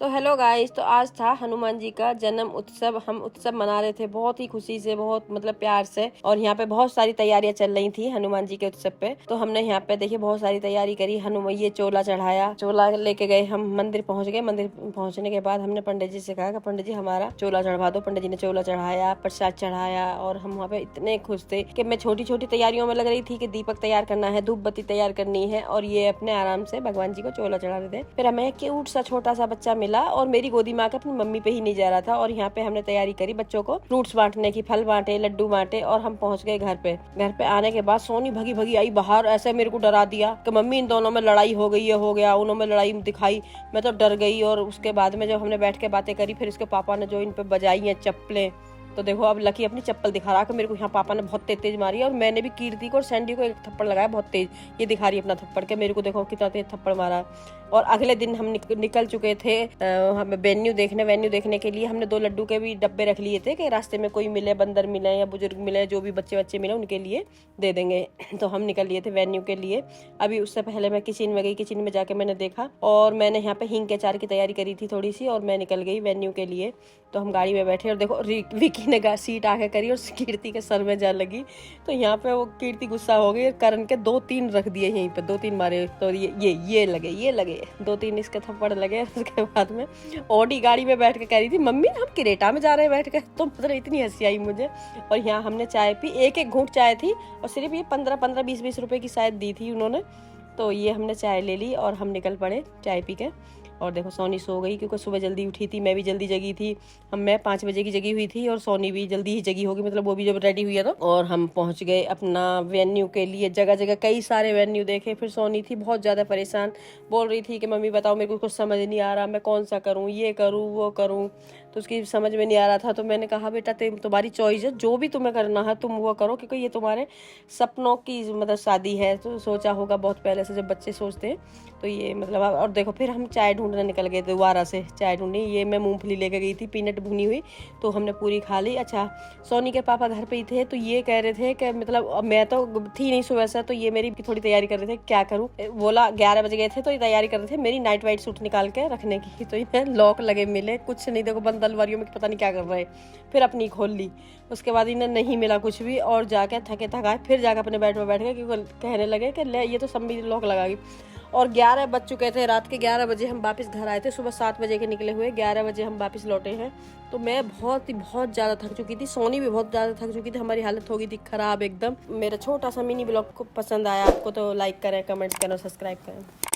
तो hello guys, तो आज था हनुमान जी का जन्म उत्सव। हम उत्सव मना रहे थे बहुत ही खुशी से, बहुत मतलब प्यार से। और यहाँ पे बहुत सारी तैयारियां चल रही थी हनुमान जी के उत्सव पे। तो हमने यहाँ पे देखिए बहुत सारी तैयारी करी। हनुमान ये चोला चढ़ाया, चोला लेके गए, हम मंदिर पहुँच गए। मंदिर पहुँचने के बाद हमने पंडित जी से कहा कि पंडित जी हमारा चोला चढ़वा दो। पंडित जी ने चोला चढ़ाया, प्रसाद चढ़ाया। और हम वहाँ पे इतने खुश थे कि मैं छोटी छोटी तैयारियों में लग रही थी कि दीपक तैयार करना है, धूप बत्ती तैयार करनी है, और ये अपने आराम से भगवान जी को चोला चढ़ा रहे थे। फिर हमें क्यूट सा छोटा सा बच्चा मिला और मेरी गोदी में आकर अपनी मम्मी पे ही नहीं जा रहा था। और यहाँ पे हमने तैयारी करी बच्चों को फ्रूट्स बांटने की, फल बांटे, लड्डू बांटे। और हम पहुंच गए घर पे। घर पे आने के बाद सोनी भगी भगी आई बाहर, ऐसे मेरे को डरा दिया कि मम्मी इन दोनों में लड़ाई हो गई है, हो गया। उन्होंने लड़ाई दिखाई, मैं तो डर गई। और उसके बाद में जब हमने बैठ के बातें करी, फिर इसके पापा ने जो इन पे बजाई है चप्पलें, तो देखो अब लकी अपनी चप्पल दिखा रहा कि मेरे को यहाँ पापा ने बहुत तेज तेज मारी है। और मैंने भी कीर्ति को और सैंडी को एक थप्पड़ लगाया बहुत तेज। ये दिखा रही है अपना थप्पड़ के, मेरे को देखो कितना तेज थप्पड़ मारा। और अगले दिन हम निकल चुके थे हमें वेन्यू देखने के लिए। हमने 2 लड्डू के भी डब्बे रख लिए थे कि रास्ते में कोई मिले, बंदर मिले या बुजुर्ग मिले, जो भी बच्चे मिले उनके लिए दे देंगे। तो हम निकल लिए थे वेन्यू के लिए। अभी उससे पहले मैं किचन में गई, किचन में जाके मैंने देखा और मैंने यहाँ पे हींग के अचार की तैयारी करी थी थोड़ी सी, और मैं निकल गई वेन्यू के लिए। तो हम गाड़ी में बैठे और देखो विकी ने सीट आके करी और कीर्ति के सर में जा लगी। तो यहाँ पे वो कीर्ति गुस्सा हो गई, करण के 2-3 रख दिए यहीं पे, 2-3 मारे। तो ये लगे 2-3 इसके थप्पड़ लगे। उसके बाद में ऑडी गाड़ी में बैठ के कह रही थी मम्मी हम क्रेटा में जा रहे हैं बैठ के। तो मतलब इतनी हंसी आई मुझे। और यहाँ हमने चाय पी, एक घूंट चाय थी और सिर्फ ये 15-15, 20-20 रुपए की शायद दी थी उन्होंने। तो ये हमने चाय ले ली और हम निकल पड़े चाय पी के। और देखो सोनी सो गई क्योंकि सुबह जल्दी उठी थी, मैं भी जल्दी जगी थी। मैं 5 बजे की जगी हुई थी और सोनी भी जल्दी ही जगी होगी, मतलब वो भी जब रेडी हुई है तो। और हम पहुंच गए अपना वेन्यू के लिए। जगह जगह कई सारे वेन्यू देखे। फिर सोनी थी बहुत ज़्यादा परेशान, बोल रही थी कि मम्मी बताओ मेरे को कुछ समझ नहीं आ रहा, मैं कौन सा करूँ, ये करूँ वो करूँ। तो उसकी समझ में नहीं आ रहा था। तो मैंने कहा बेटा तुम्हारी चॉइस है, जो भी तुम्हें करना है तुम वो करो, क्योंकि ये तुम्हारे सपनों की मतलब शादी है। तो सोचा होगा बहुत पहले से, जब बच्चे सोचते हैं तो ये मतलब। और देखो फिर हम चाय ढूंढने निकल गए थे, दोबारा से चाय ढूंढी। ये मैं मूंगफली लेके गई थी, पीनट भुनी हुई, तो हमने पूरी खा ली। अच्छा, सोनी के पापा घर पे ही थे, तो ये कह रहे थे कि मतलब मैं तो थी नहीं सुबह से, तो ये मेरी थोड़ी तैयारी कर रहे थे क्या करूँ। बोला 11 बजे गए थे तो ये तैयारी कर रहे थे मेरी नाइट वाइट सूट निकाल के रखने की। तो इन्हें लॉक लगे मिले कुछ नहीं, देखो बंद अलमारियों में पता नहीं क्या कर रहे। फिर अपनी खोल ली। उसके बाद इन्हें नहीं मिला कुछ भी, और जाके थके थकाए फिर जाके अपने बेड में बैठ गए, क्योंकि कहने लगे कि ले ये तो सब लॉक लगाई। और 11 बज चुके थे, रात के 11 बजे हम वापस घर आए थे। सुबह 7 बजे के निकले हुए, 11 बजे हम वापस लौटे हैं। तो मैं बहुत ज़्यादा थक चुकी थी, सोनी भी बहुत ज़्यादा थक चुकी थी, हमारी हालत हो गई थी खराब एकदम। मेरा छोटा सा मिनी ब्लॉग को पसंद आया आपको तो लाइक करें, कमेंट्स करें, सब्सक्राइब करें।